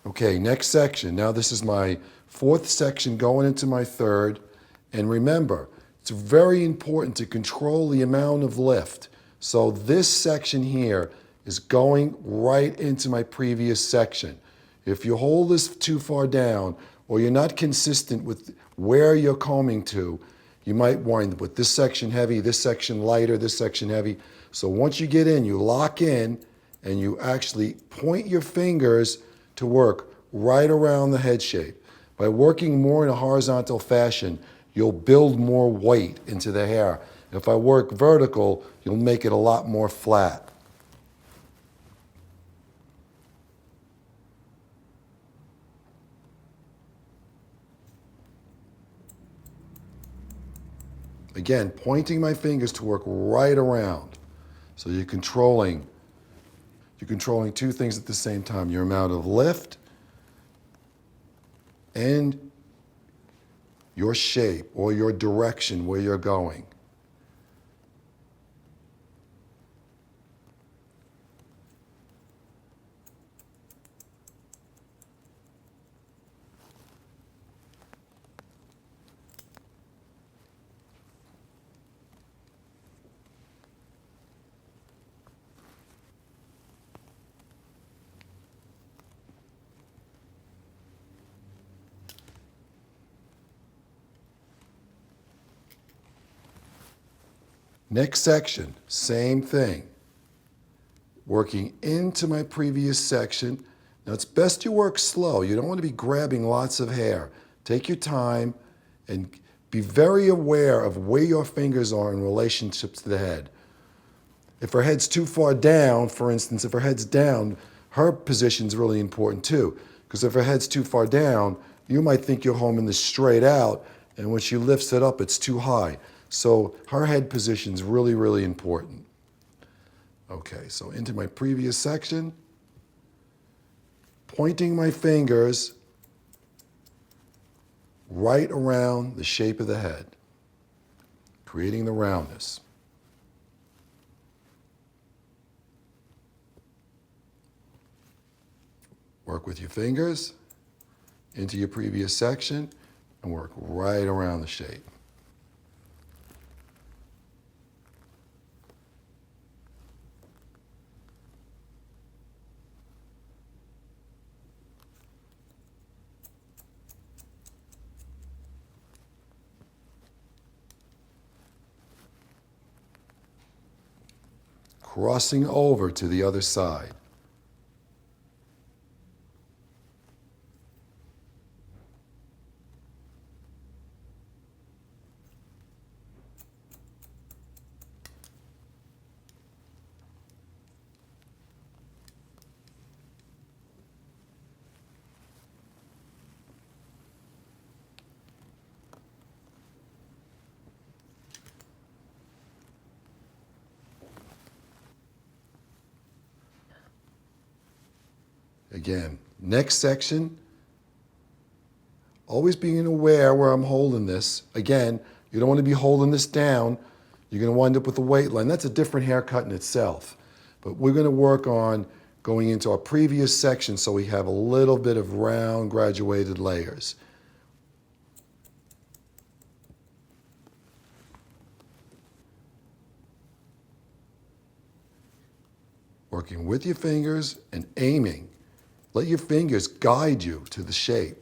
Okay, next section. Now this is my fourth section going into my third. And remember, it's very important to control the amount of lift. So this section here is going right into my previous section. If you hold this too far down, or you're not consistent with where you're combing to, you might wind up with this section heavy, this section lighter, this section heavy. So once you get in, you lock in, and you actually point your fingers to work right around the head shape. By working more in a horizontal fashion, you'll build more weight into the hair. If I work vertical, you'll make it a lot more flat. Again, pointing my fingers to work right around. So you're controlling two things at the same time, your amount of lift and your shape or your direction where you're going. Next section, same thing. Working into my previous section. Now it's best you work slow. You don't want to be grabbing lots of hair. Take your time and be very aware of where your fingers are in relationship to the head. If her head's too far down, for instance, if her head's down, her position's really important too. Because if her head's too far down, you might think you're homing this straight out, and when she lifts it up, it's too high. So her head position's really, really important. Okay, so into my previous section, pointing my fingers right around the shape of the head, creating the roundness. Work with your fingers into your previous section and work right around the shape. Crossing over to the other side. Again, next section, always being aware where I'm holding this. Again, you don't want to be holding this down. You're going to wind up with a weight line. That's a different haircut in itself. But we're going to work on going into our previous section so we have a little bit of round graduated layers. Working with your fingers and aiming. Let your fingers guide you to the shape.